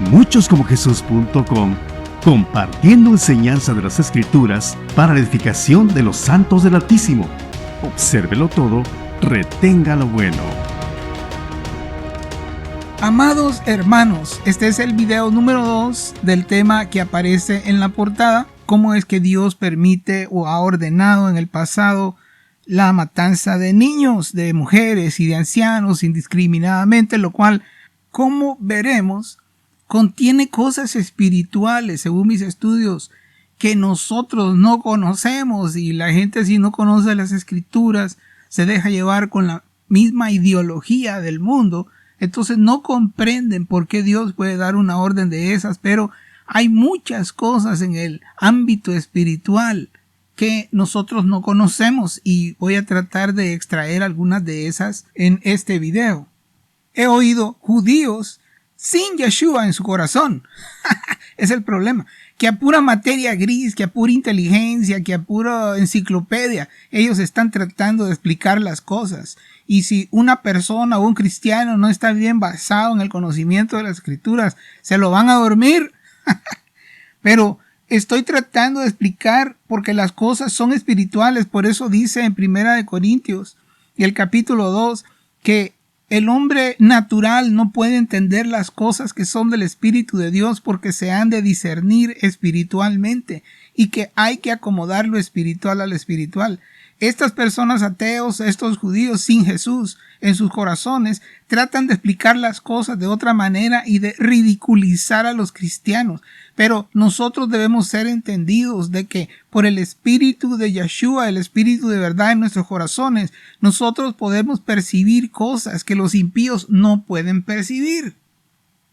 muchoscomojesús.com, compartiendo enseñanza de las Escrituras para la edificación de los santos del Altísimo. Obsérvelo todo, retenga lo bueno. Amados hermanos, este es el video número 2 del tema que aparece en la portada: cómo es que Dios permite o ha ordenado en el pasado la matanza de niños, de mujeres y de ancianos indiscriminadamente, lo cual, como veremos, contiene cosas espirituales, según mis estudios, que nosotros no conocemos, y la gente, si no conoce las Escrituras, se deja llevar con la misma ideología del mundo. Entonces no comprenden por qué Dios puede dar una orden de esas, pero hay muchas cosas en el ámbito espiritual que nosotros no conocemos, y voy a tratar de extraer algunas de esas en este video. He oído judíos sin Yeshua en su corazón. Es el problema. Que a pura materia gris, que a pura inteligencia, que a pura enciclopedia, ellos están tratando de explicar las cosas. Y si una persona o un cristiano no está bien basado en el conocimiento de las Escrituras, se lo van a dormir. Pero estoy tratando de explicar porque las cosas son espirituales. Por eso dice en 1 Corintios y el capítulo 2 que el hombre natural no puede entender las cosas que son del Espíritu de Dios, porque se han de discernir espiritualmente, y que hay que acomodar lo espiritual a lo espiritual. Estas personas ateos, estos judíos sin Jesús en sus corazones, tratan de explicar las cosas de otra manera y de ridiculizar a los cristianos. Pero nosotros debemos ser entendidos de que por el Espíritu de Yeshua, el Espíritu de verdad en nuestros corazones, nosotros podemos percibir cosas que los impíos no pueden percibir.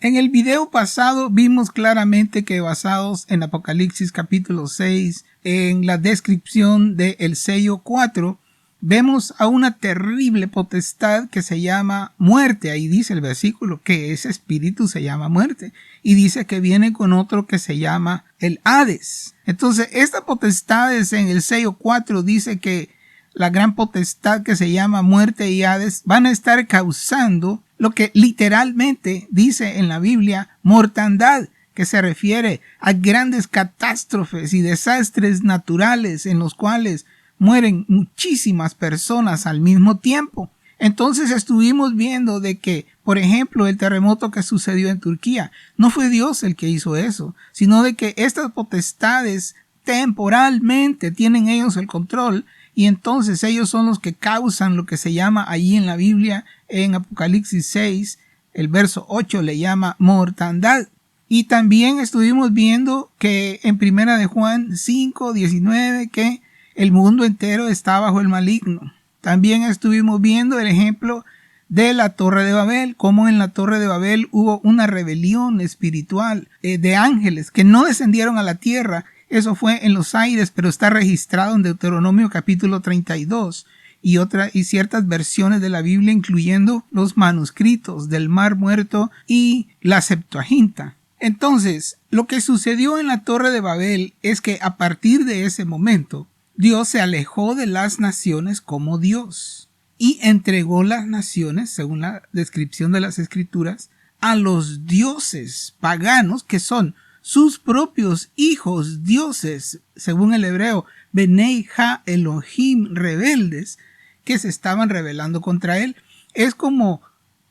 En el video pasado vimos claramente que, basados en Apocalipsis capítulo 6, en la descripción del sello 4, vemos a una terrible potestad que se llama muerte. Ahí dice el versículo que ese espíritu se llama muerte, y dice que viene con otro que se llama el Hades. Entonces, esta potestad en el sello 4 dice que la gran potestad que se llama muerte y Hades van a estar causando lo que literalmente dice en la Biblia mortandad, que se refiere a grandes catástrofes y desastres naturales en los cuales mueren muchísimas personas al mismo tiempo. Entonces estuvimos viendo de que, por ejemplo, el terremoto que sucedió en Turquía, no fue Dios el que hizo eso, sino de que estas potestades temporalmente tienen ellos el control, y entonces ellos son los que causan lo que se llama allí en la Biblia, en Apocalipsis 6, el verso 8 le llama mortandad. Y también estuvimos viendo que en 1 Juan 5, 19, que el mundo entero está bajo el maligno. También estuvimos viendo el ejemplo de la Torre de Babel, cómo en la Torre de Babel hubo una rebelión espiritual de ángeles que no descendieron a la tierra. Eso fue en los aires, pero está registrado en Deuteronomio capítulo 32 y ciertas versiones de la Biblia, incluyendo los manuscritos del Mar Muerto y la Septuaginta. Entonces, lo que sucedió en la Torre de Babel es que a partir de ese momento, Dios se alejó de las naciones como Dios y entregó las naciones, según la descripción de las Escrituras, a los dioses paganos, que son sus propios hijos dioses, según el hebreo, Benei Ha Elohim, rebeldes, que se estaban rebelando contra él. Es como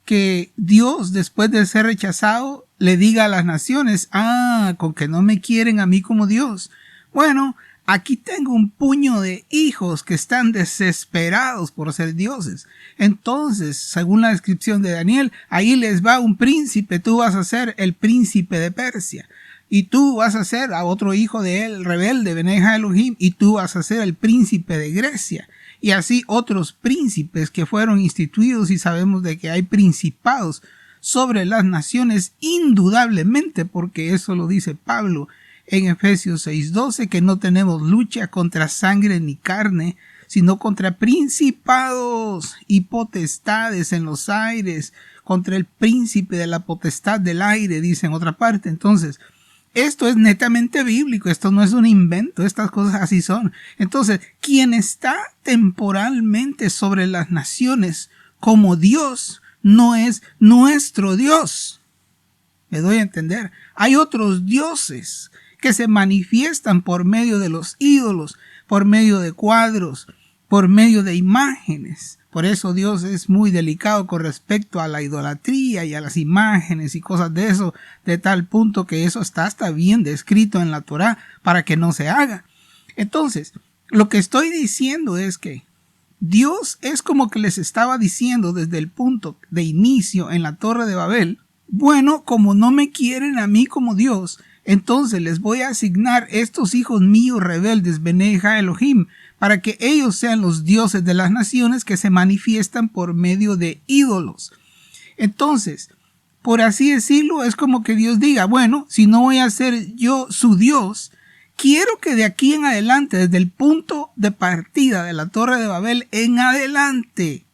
que Dios, después de ser rechazado, le diga a las naciones: con que no me quieren a mí como Dios. Bueno, aquí tengo un puño de hijos que están desesperados por ser dioses. Entonces, según la descripción de Daniel, ahí les va un príncipe. Tú vas a ser el príncipe de Persia, y tú vas a ser a otro hijo de él, rebelde, Benei Ha Elohim, y tú vas a ser el príncipe de Grecia. Y así otros príncipes que fueron instituidos, y sabemos de que hay principados sobre las naciones indudablemente, porque eso lo dice Pablo en Efesios 6:12, que no tenemos lucha contra sangre ni carne, sino contra principados y potestades en los aires, contra el príncipe de la potestad del aire, dice en otra parte. Entonces, esto es netamente bíblico, esto no es un invento, estas cosas así son. Entonces, quien está temporalmente sobre las naciones como Dios no es nuestro Dios. Me doy a entender. Hay otros dioses que se manifiestan por medio de los ídolos, por medio de cuadros, por medio de imágenes. Por eso Dios es muy delicado con respecto a la idolatría y a las imágenes y cosas de eso, de tal punto que eso está hasta bien descrito en la Torá para que no se haga. Entonces, lo que estoy diciendo es que Dios es como que les estaba diciendo desde el punto de inicio en la Torre de Babel: bueno, como no me quieren a mí como Dios, entonces les voy a asignar estos hijos míos rebeldes, Bene Ja Elohim, para que ellos sean los dioses de las naciones que se manifiestan por medio de ídolos. Entonces, por así decirlo, es como que Dios diga: bueno, si no voy a ser yo su Dios, quiero que de aquí en adelante, desde el punto de partida de la Torre de Babel en adelante,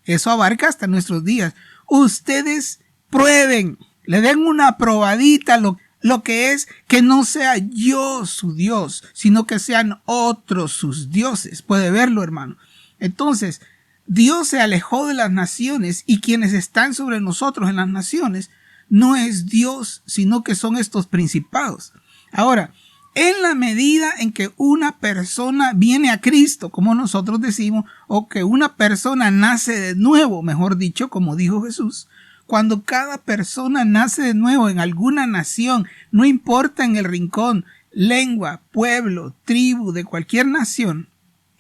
eso abarca hasta nuestros días, ustedes prueben, le den una probadita lo que es que no sea yo su Dios, sino que sean otros sus dioses. Puede verlo, hermano. Entonces, Dios se alejó de las naciones, y quienes están sobre nosotros en las naciones no es Dios, sino que son estos principados. Ahora, en la medida en que una persona viene a Cristo, como nosotros decimos, o que una persona nace de nuevo, mejor dicho, como dijo Jesús, cuando cada persona nace de nuevo en alguna nación, no importa en el rincón, lengua, pueblo, tribu, de cualquier nación,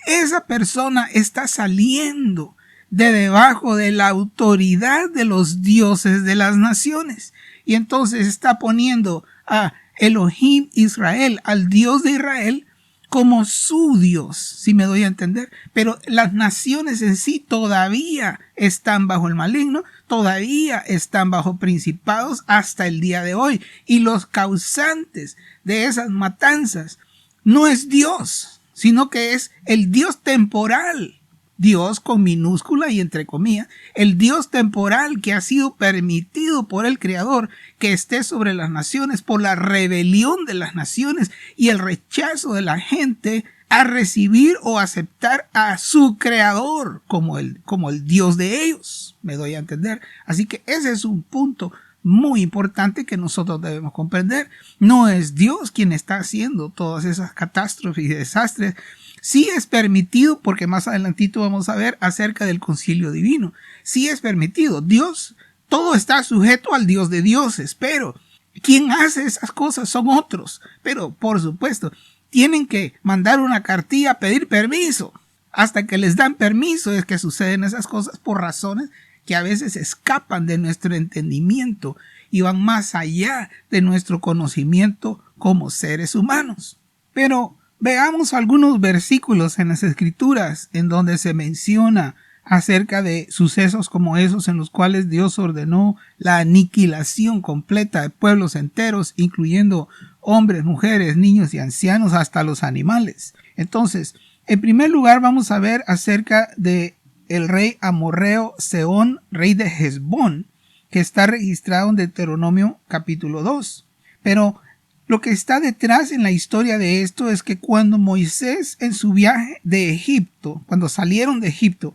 esa persona está saliendo de debajo de la autoridad de los dioses de las naciones. Y entonces está poniendo a Elohim Israel, al Dios de Israel, como su Dios, si me doy a entender. Pero las naciones en sí todavía están bajo el maligno, todavía están bajo principados hasta el día de hoy. Y los causantes de esas matanzas no es Dios, sino que es el Dios temporal. Dios con minúscula y entre comillas, el Dios temporal que ha sido permitido por el Creador que esté sobre las naciones por la rebelión de las naciones y el rechazo de la gente a recibir o aceptar a su Creador como el Dios de ellos. Me doy a entender. Así que ese es un punto muy importante que nosotros debemos comprender. No es Dios quien está haciendo todas esas catástrofes y desastres. Sí es permitido, porque más adelantito vamos a ver acerca del concilio divino. Sí es permitido. Dios, todo está sujeto al Dios de dioses, pero quien hace esas cosas son otros. Pero, por supuesto, tienen que mandar una cartilla a pedir permiso. Hasta que les dan permiso es que suceden esas cosas por razones que a veces escapan de nuestro entendimiento y van más allá de nuestro conocimiento como seres humanos. Pero veamos algunos versículos en las Escrituras en donde se menciona acerca de sucesos como esos en los cuales Dios ordenó la aniquilación completa de pueblos enteros, incluyendo hombres, mujeres, niños y ancianos, hasta los animales. Entonces, en primer lugar vamos a ver acerca de el rey amorreo Sehón, rey de Hesbón, que está registrado en Deuteronomio capítulo 2. Pero lo que está detrás en la historia de esto es que cuando Moisés en su viaje de Egipto, cuando salieron de Egipto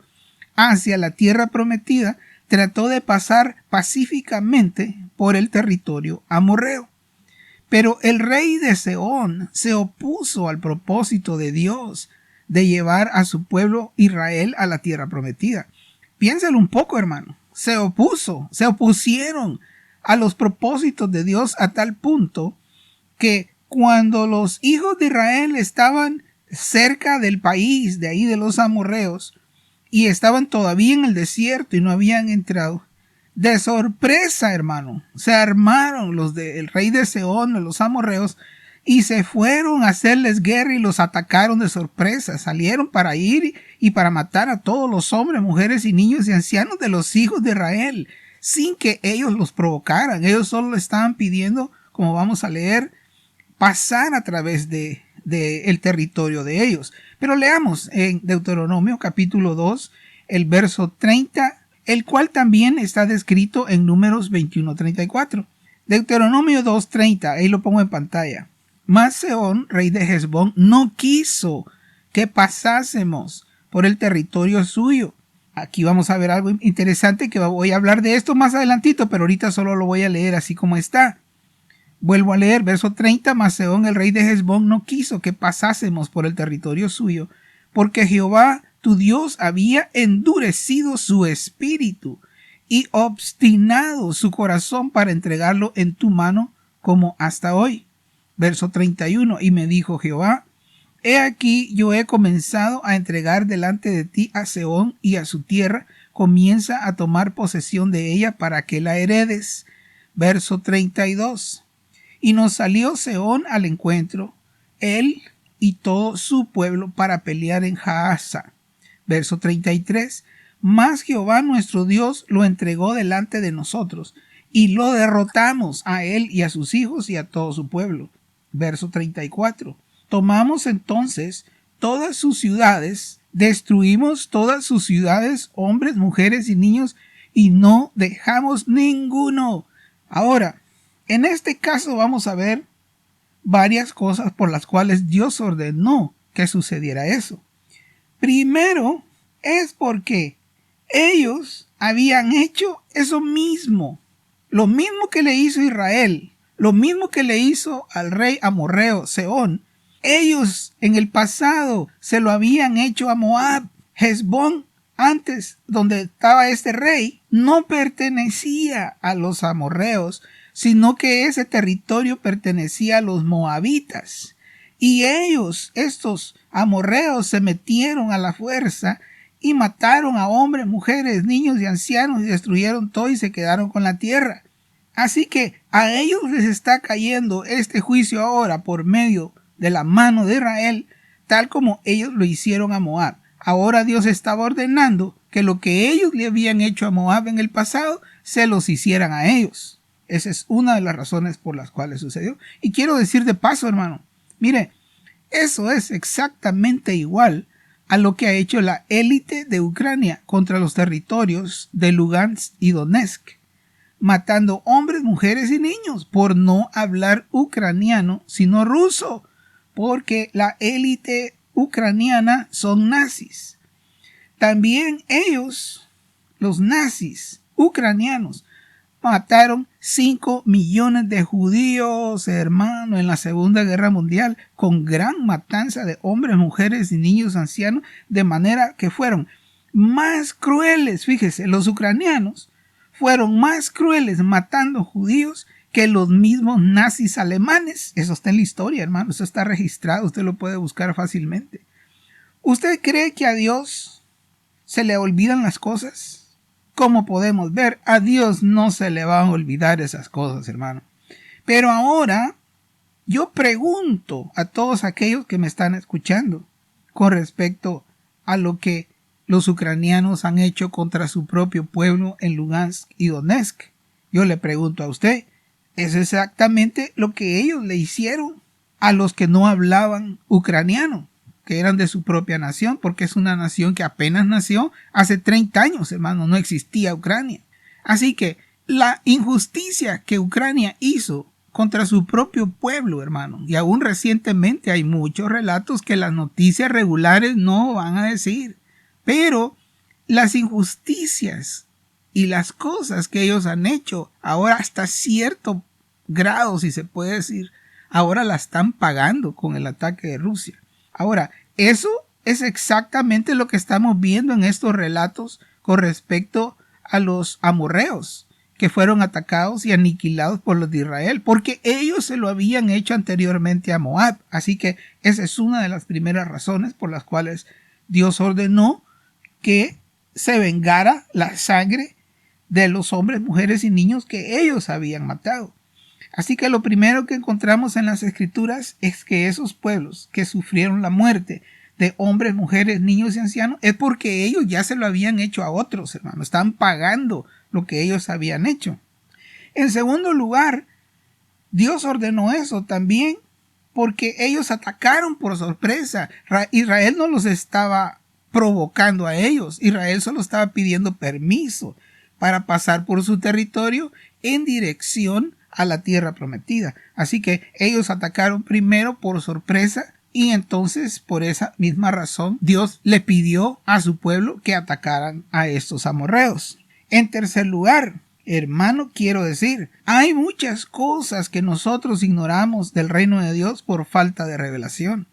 hacia la tierra prometida, trató de pasar pacíficamente por el territorio amorreo. Pero el rey de Sehón se opuso al propósito de Dios de llevar a su pueblo Israel a la tierra prometida. Piénsalo un poco, hermano. Se opusieron a los propósitos de Dios a tal punto que cuando los hijos de Israel estaban cerca del país de ahí de los amorreos y estaban todavía en el desierto y no habían entrado, de sorpresa, hermano, se armaron los del rey de Sehón, los amorreos, y se fueron a hacerles guerra y los atacaron de sorpresa. Salieron para ir y para matar a todos los hombres, mujeres y niños y ancianos de los hijos de Israel, sin que ellos los provocaran. Ellos solo le estaban pidiendo, como vamos a leer, pasar a través de el territorio de ellos. Pero leamos en Deuteronomio capítulo 2, el verso 30, el cual también está descrito en Números 21:34. Deuteronomio 2:30, ahí lo pongo en pantalla. Mas Sehón, rey de Hesbón, no quiso que pasásemos por el territorio suyo, Aquí vamos a ver algo interesante que voy a hablar de esto más adelantito, pero ahorita solo lo voy a leer así como está. Vuelvo a leer, verso 30, mas Sehón, el rey de Hesbón, no quiso que pasásemos por el territorio suyo, porque Jehová, tu Dios, había endurecido su espíritu y obstinado su corazón para entregarlo en tu mano como hasta hoy. Verso 31, y me dijo Jehová, he aquí yo he comenzado a entregar delante de ti a Sehón y a su tierra, comienza a tomar posesión de ella para que la heredes. Verso 32. Y nos salió Sehón al encuentro, él y todo su pueblo, para pelear en Jahaza. Verso 33. Mas Jehová nuestro Dios lo entregó delante de nosotros, y lo derrotamos a él y a sus hijos y a todo su pueblo. Verso 34. Tomamos entonces todas sus ciudades, destruimos todas sus ciudades, hombres, mujeres y niños, y no dejamos ninguno. Ahora, en este caso vamos a ver varias cosas por las cuales Dios ordenó que sucediera eso. Primero, es porque ellos habían hecho eso mismo, lo mismo que le hizo Israel, lo mismo que le hizo al rey amorreo Sehón. Ellos en el pasado se lo habían hecho a Moab. Hesbón, antes donde estaba este rey, no pertenecía a los amorreos, sino que ese territorio pertenecía a los moabitas. Y ellos, estos amorreos, se metieron a la fuerza y mataron a hombres, mujeres, niños y ancianos y destruyeron todo y se quedaron con la tierra. Así que a ellos les está cayendo este juicio ahora por medio de la mano de Israel, tal como ellos lo hicieron a Moab. Ahora Dios estaba ordenando que lo que ellos le habían hecho a Moab en el pasado, se los hicieran a ellos. Esa es una de las razones por las cuales sucedió. Y quiero decir de paso, hermano, mire, eso es exactamente igual a lo que ha hecho la élite de Ucrania contra los territorios de Lugansk y Donetsk, matando hombres, mujeres y niños por no hablar ucraniano, sino ruso, porque la élite ucraniana son nazis. También ellos, los nazis ucranianos, mataron 5 millones de judíos, hermano, en la Segunda Guerra Mundial, con gran matanza de hombres, mujeres y niños ancianos, de manera que fueron más crueles. Fíjese, los ucranianos fueron más crueles matando judíos que los mismos nazis alemanes. Eso está en la historia, hermano, eso está registrado, usted lo puede buscar fácilmente. ¿Usted cree que a Dios se le olvidan las cosas? Como podemos ver, a Dios no se le van a olvidar esas cosas, hermano. Pero ahora, yo pregunto a todos aquellos que me están escuchando con respecto a lo que los ucranianos han hecho contra su propio pueblo en Lugansk y Donetsk. Yo le pregunto a usted, ¿es exactamente lo que ellos le hicieron a los que no hablaban ucraniano, que eran de su propia nación? Porque es una nación que apenas nació hace 30 años, hermano, no existía Ucrania. Así que la injusticia que Ucrania hizo contra su propio pueblo, hermano, y aún recientemente hay muchos relatos que las noticias regulares no van a decir, pero las injusticias y las cosas que ellos han hecho, ahora hasta cierto grado, si se puede decir, ahora la están pagando con el ataque de Rusia. Ahora, eso es exactamente lo que estamos viendo en estos relatos con respecto a los amorreos, que fueron atacados y aniquilados por los de Israel, porque ellos se lo habían hecho anteriormente a Moab. Así que esa es una de las primeras razones por las cuales Dios ordenó que se vengara la sangre de los hombres, mujeres y niños que ellos habían matado. Así que lo primero que encontramos en las Escrituras es que esos pueblos que sufrieron la muerte de hombres, mujeres, niños y ancianos es porque ellos ya se lo habían hecho a otros, hermanos. Están pagando lo que ellos habían hecho. En segundo lugar, Dios ordenó eso también porque ellos atacaron por sorpresa. Israel no los estaba provocando a ellos. Israel solo estaba pidiendo permiso para pasar por su territorio en dirección a la tierra prometida. Así que ellos atacaron primero por sorpresa Y entonces, por esa misma razón, Dios le pidió a su pueblo que atacaran a estos amorreos. En tercer lugar, hermano, quiero decir, hay muchas cosas que nosotros ignoramos del reino de Dios por falta de revelación.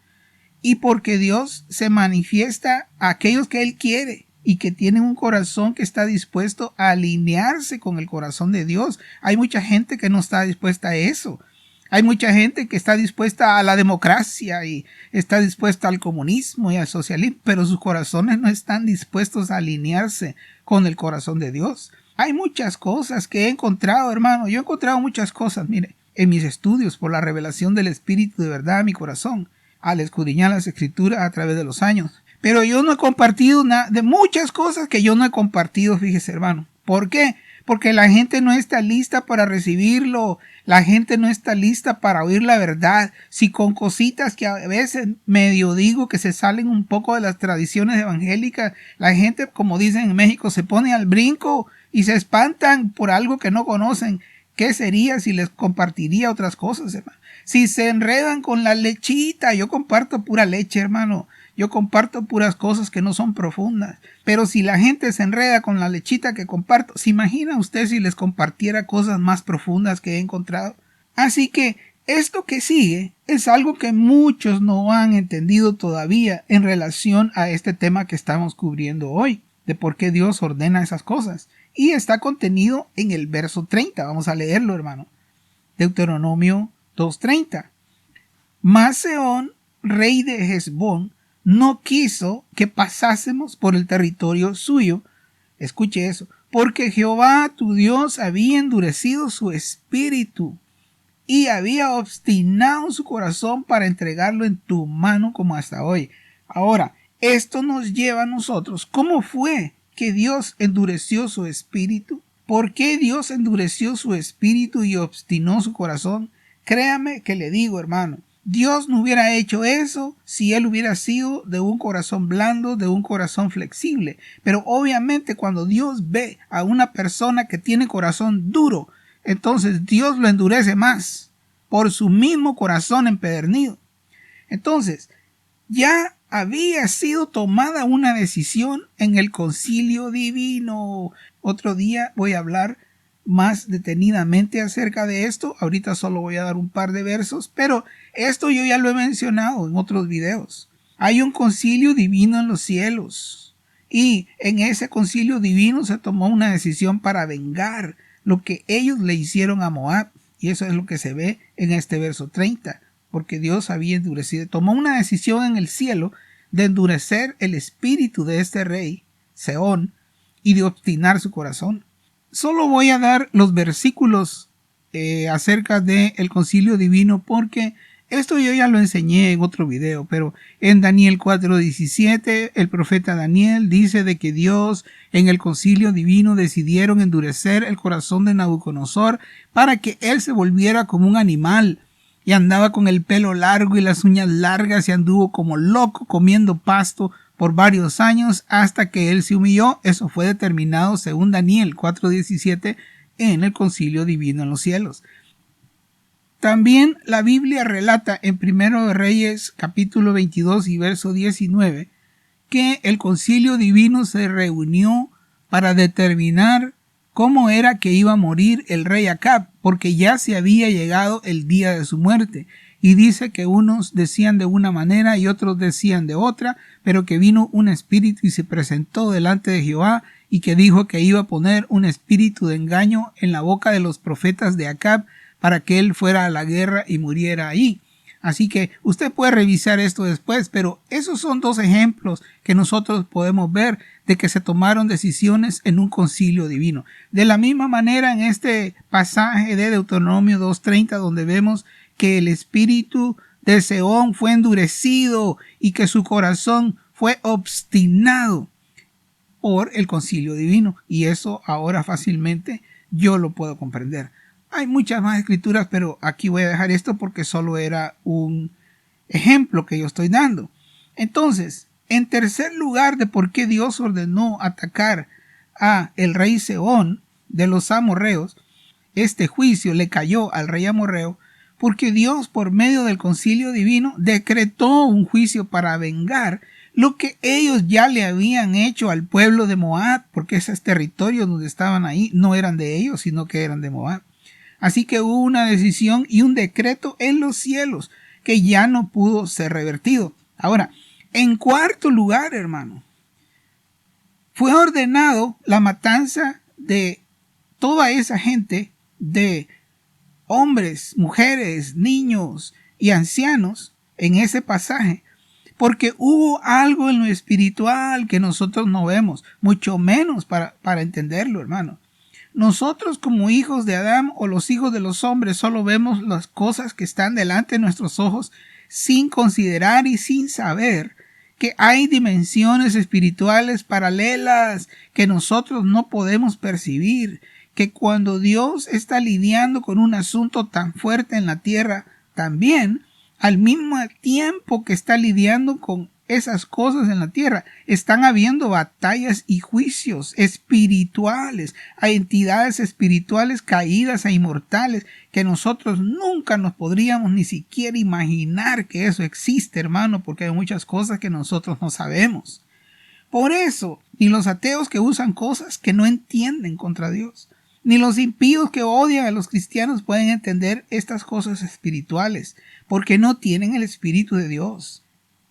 Y porque Dios se manifiesta a aquellos que Él quiere y que tienen un corazón que está dispuesto a alinearse con el corazón de Dios. Hay mucha gente que no está dispuesta a eso. Hay mucha gente que está dispuesta a la democracia y está dispuesta al comunismo y al socialismo, pero sus corazones no están dispuestos a alinearse con el corazón de Dios. Hay muchas cosas que he encontrado, hermano. Yo he encontrado muchas cosas, mire, en mis estudios por la revelación del Espíritu de verdad a mi corazón, al escudriñar las Escrituras a través de los años. Pero yo no he compartido nada de muchas cosas que yo no he compartido, fíjese, hermano. ¿Por qué? Porque la gente no está lista para recibirlo. La gente no está lista para oír la verdad. Si con cositas que a veces medio digo que se salen un poco de las tradiciones evangélicas, la gente, como dicen en México, se pone al brinco y se espantan por algo que no conocen. ¿Qué sería si les compartiría otras cosas, hermano? Si se enredan con la lechita, yo comparto pura leche, hermano. Yo comparto puras cosas que no son profundas. Pero si la gente se enreda con la lechita que comparto, ¿se imagina usted si les compartiera cosas más profundas que he encontrado? Así que esto que sigue es algo que muchos no han entendido todavía en relación a este tema que estamos cubriendo hoy, de por qué Dios ordena esas cosas. Y está contenido en el verso 30. Vamos a leerlo, hermano. Deuteronomio 2:30. Mas Sehón, rey de Hesbón, no quiso que pasásemos por el territorio suyo. Escuche eso. Porque Jehová tu Dios había endurecido su espíritu y había obstinado su corazón para entregarlo en tu mano como hasta hoy. Ahora, esto nos lleva a nosotros. ¿Cómo fue que Dios endureció su espíritu? ¿Por qué Dios endureció su espíritu y obstinó su corazón? Créame que le digo, hermano, Dios no hubiera hecho eso si Él hubiera sido de un corazón blando, de un corazón flexible. Pero obviamente cuando Dios ve a una persona que tiene corazón duro, entonces Dios lo endurece más por su mismo corazón empedernido. Entonces, ya había sido tomada una decisión en el concilio divino. Otro día voy a hablar más detenidamente acerca de esto. Ahorita solo voy a dar un par de versos, pero esto yo ya lo he mencionado en otros videos. Hay un concilio divino en los cielos y en ese concilio divino se tomó una decisión para vengar lo que ellos le hicieron a Moab, y eso es lo que se ve en este verso 30, porque Dios había endurecido, tomó una decisión en el cielo de endurecer el espíritu de este rey, Sehón, y de obstinar su corazón. Solo voy a dar los versículos acerca del concilio divino porque esto yo ya lo enseñé en otro video, pero en Daniel 4:17 el profeta Daniel dice de que Dios en el concilio divino decidieron endurecer el corazón de Nabucodonosor para que él se volviera como un animal y andaba con el pelo largo y las uñas largas y anduvo como loco comiendo pasto por varios años hasta que él se humilló. Eso fue determinado según Daniel 4:17 en el concilio divino en los cielos. También la Biblia relata en 1 de Reyes capítulo 22 y verso 19 que el concilio divino se reunió para determinar cómo era que iba a morir el rey Acab, porque ya se había llegado el día de su muerte. Y dice que unos decían de una manera y otros decían de otra, pero que vino un espíritu y se presentó delante de Jehová y que dijo que iba a poner un espíritu de engaño en la boca de los profetas de Acab para que él fuera a la guerra y muriera ahí. Así que usted puede revisar esto después, pero esos son dos ejemplos que nosotros podemos ver de que se tomaron decisiones en un concilio divino. De la misma manera en este pasaje de Deuteronomio 2:30 donde vemos que el espíritu de Sehón fue endurecido y que su corazón fue obstinado por el concilio divino. Y eso ahora fácilmente yo lo puedo comprender. Hay muchas más escrituras, pero aquí voy a dejar esto porque solo era un ejemplo que yo estoy dando. Entonces, en tercer lugar de por qué Dios ordenó atacar a el rey Sehón de los amorreos, este juicio le cayó al rey amorreo porque Dios, por medio del concilio divino, decretó un juicio para vengar lo que ellos ya le habían hecho al pueblo de Moab, porque esos territorios donde estaban ahí no eran de ellos, sino que eran de Moab. Así que hubo una decisión y un decreto en los cielos que ya no pudo ser revertido. Ahora, en cuarto lugar, hermano, fue ordenado la matanza de toda esa gente, de hombres, mujeres, niños y ancianos en ese pasaje, porque hubo algo en lo espiritual que nosotros no vemos, mucho menos para entenderlo, hermano. Nosotros como hijos de Adán o los hijos de los hombres solo vemos las cosas que están delante de nuestros ojos sin considerar y sin saber que hay dimensiones espirituales paralelas que nosotros no podemos percibir, que cuando Dios está lidiando con un asunto tan fuerte en la tierra, también al mismo tiempo que está lidiando con esas cosas en la tierra, están habiendo batallas y juicios espirituales a entidades espirituales caídas e inmortales que nosotros nunca nos podríamos ni siquiera imaginar que eso existe, hermano, porque hay muchas cosas que nosotros no sabemos. Por eso, ni los ateos que usan cosas que no entienden contra Dios, ni los impíos que odian a los cristianos pueden entender estas cosas espirituales, porque no tienen el Espíritu de Dios.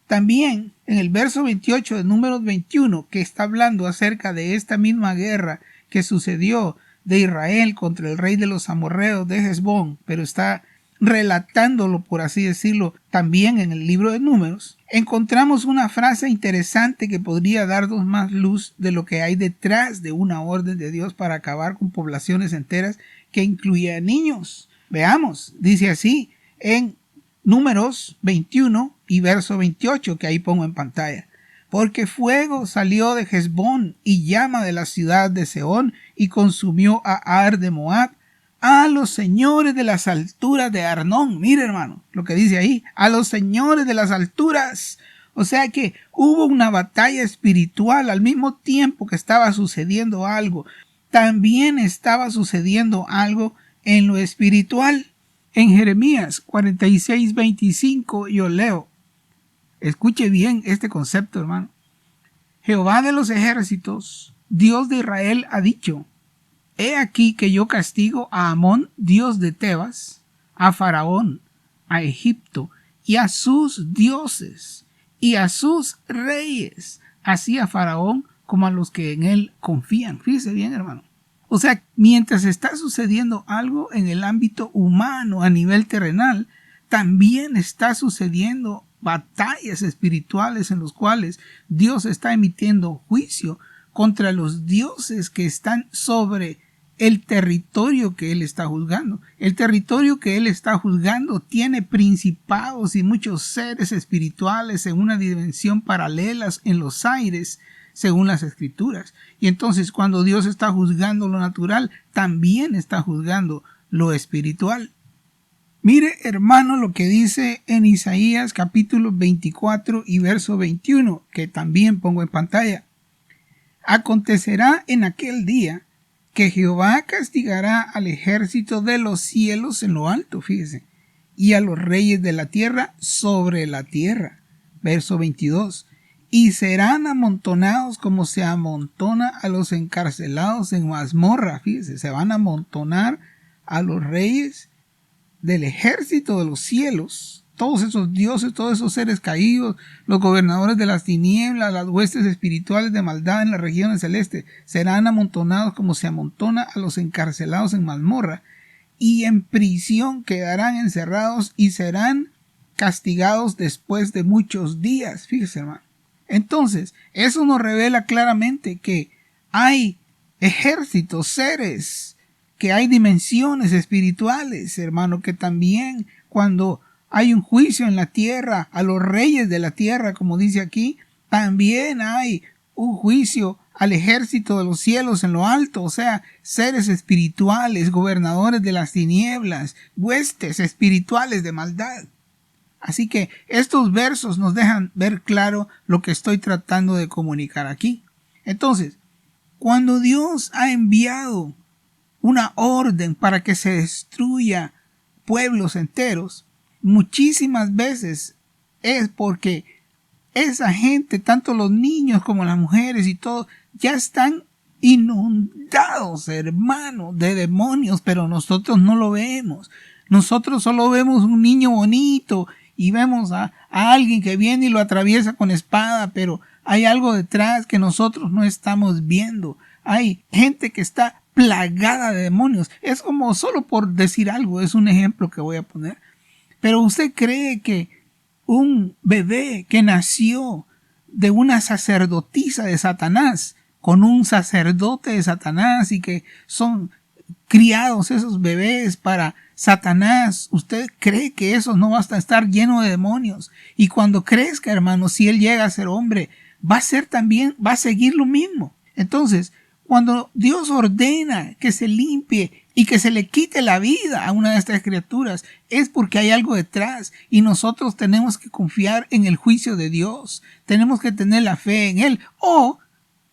También en el verso 28 de Números 21, que está hablando acerca de esta misma guerra que sucedió de Israel contra el rey de los amorreos de Hesbón, pero está relatándolo, por así decirlo, también en el libro de Números, encontramos una frase interesante que podría darnos más luz de lo que hay detrás de una orden de Dios para acabar con poblaciones enteras que incluía niños. Veamos, dice así en Números 21 y verso 28, que ahí pongo en pantalla. Porque fuego salió de Hesbón y llama de la ciudad de Sehón y consumió a Ar de Moab, a los señores de las alturas de Arnón. Mire, hermano, lo que dice ahí, a los señores de las alturas. O sea que hubo una batalla espiritual al mismo tiempo que estaba sucediendo algo. También estaba sucediendo algo en lo espiritual. En Jeremías 46:25 yo leo, escuche bien este concepto, hermano. Jehová de los ejércitos, Dios de Israel, ha dicho: He aquí que yo castigo a Amón, dios de Tebas, a Faraón, a Egipto, y a sus dioses, y a sus reyes, así a Faraón como a los que en él confían. Fíjese bien, hermano. O sea, mientras está sucediendo algo en el ámbito humano a nivel terrenal, también está sucediendo batallas espirituales en los cuales Dios está emitiendo juicio contra los dioses que están sobre el territorio que Él está juzgando. El territorio que Él está juzgando tiene principados y muchos seres espirituales en una dimensión paralela en los aires, según las Escrituras. Y entonces cuando Dios está juzgando lo natural, también está juzgando lo espiritual. Mire, hermano, lo que dice en Isaías capítulo 24 y verso 21, que también pongo en pantalla. Acontecerá en aquel día que Jehová castigará al ejército de los cielos en lo alto, fíjese, y a los reyes de la tierra sobre la tierra. Verso 22. Y serán amontonados como se amontona a los encarcelados en mazmorra. Fíjese, se van a amontonar a los reyes del ejército de los cielos, todos esos dioses, todos esos seres caídos, los gobernadores de las tinieblas, las huestes espirituales de maldad en las regiones celestes, serán amontonados como se amontona a los encarcelados en mazmorra, y en prisión quedarán encerrados y serán castigados después de muchos días. Fíjese, hermano. Entonces, eso nos revela claramente que hay ejércitos, seres, que hay dimensiones espirituales, hermano, que también cuando hay un juicio en la tierra a los reyes de la tierra, como dice aquí, también hay un juicio al ejército de los cielos en lo alto, o sea, seres espirituales, gobernadores de las tinieblas, huestes espirituales de maldad. Así que estos versos nos dejan ver claro lo que estoy tratando de comunicar aquí. Entonces, cuando Dios ha enviado una orden para que se destruya pueblos enteros, muchísimas veces es porque esa gente, tanto los niños como las mujeres y todo, ya están inundados, hermanos, de demonios, pero nosotros no lo vemos. Nosotros solo vemos un niño bonito y vemos a alguien que viene y lo atraviesa con espada, pero hay algo detrás que nosotros no estamos viendo. Hay gente que está plagada de demonios. Es como, solo por decir algo, es un ejemplo que voy a poner. Pero usted cree que un bebé que nació de una sacerdotisa de Satanás, con un sacerdote de Satanás, y que son criados esos bebés para Satanás, ¿usted cree que eso no va a estar lleno de demonios? Y cuando crezca, hermano, si él llega a ser hombre, va a seguir lo mismo. Entonces, cuando Dios ordena que se limpie y que se le quite la vida a una de estas criaturas, es porque hay algo detrás y nosotros tenemos que confiar en el juicio de Dios. Tenemos que tener la fe en Él, o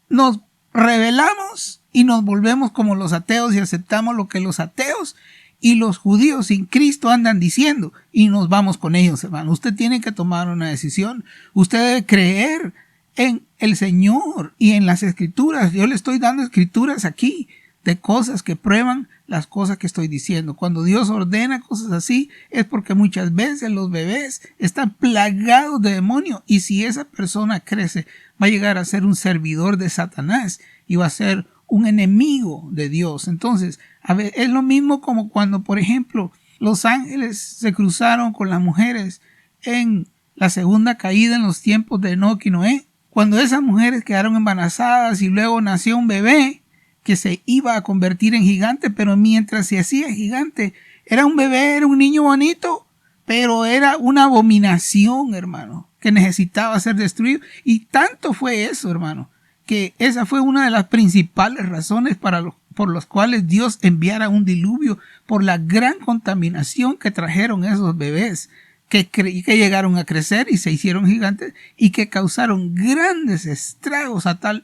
nos rebelamos y nos volvemos como los ateos y aceptamos lo que los ateos y los judíos sin Cristo andan diciendo y nos vamos con ellos, hermano. Usted tiene que tomar una decisión. Usted debe creer en el Señor y en las Escrituras. Yo le estoy dando escrituras aquí de cosas que prueban las cosas que estoy diciendo. Cuando Dios ordena cosas así es porque muchas veces los bebés están plagados de demonios, y si esa persona crece va a llegar a ser un servidor de Satanás y va a ser un enemigo de Dios. Entonces, a ver, es lo mismo como cuando, por ejemplo, los ángeles se cruzaron con las mujeres en la segunda caída en los tiempos de Enoc y Noé. Cuando esas mujeres quedaron embarazadas y luego nació un bebé que se iba a convertir en gigante, pero mientras se hacía gigante, era un bebé, era un niño bonito, pero era una abominación, hermano, que necesitaba ser destruido. Y tanto fue eso, hermano, que esa fue una de las principales razones por las cuales Dios enviara un diluvio, por la gran contaminación que trajeron esos bebés, que llegaron a crecer y se hicieron gigantes y que causaron grandes estragos a tal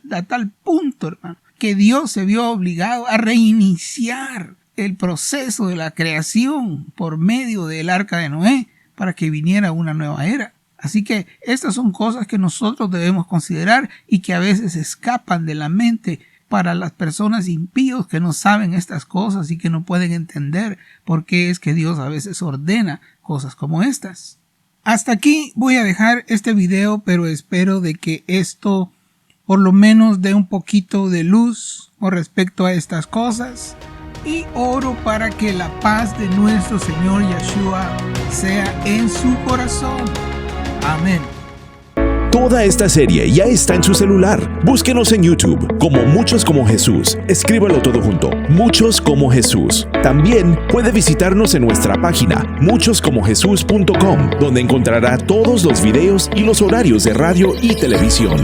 punto, hermano, que Dios se vio obligado a reiniciar el proceso de la creación por medio del arca de Noé para que viniera una nueva era. Así que estas son cosas que nosotros debemos considerar y que a veces escapan de la mente para las personas impíos que no saben estas cosas y que no pueden entender por qué es que Dios a veces ordena cosas como estas. Hasta aquí voy a dejar este video, pero espero de que esto por lo menos dé un poquito de luz con respecto a estas cosas, y oro para que la paz de nuestro Señor Yeshua sea en su corazón. Amén. Toda esta serie ya está en su celular. Búsquenos en YouTube como Muchos como Jesús. Escríbalo todo junto, Muchos como Jesús. También puede visitarnos en nuestra página muchoscomojesus.com, donde encontrará todos los videos y los horarios de radio y televisión.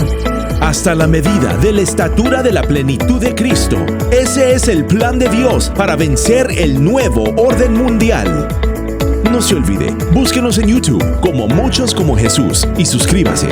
Hasta la medida de la estatura de la plenitud de Cristo. Ese es el plan de Dios para vencer el nuevo orden mundial. No se olvide, búsquenos en YouTube como Muchos como Jesús y suscríbase.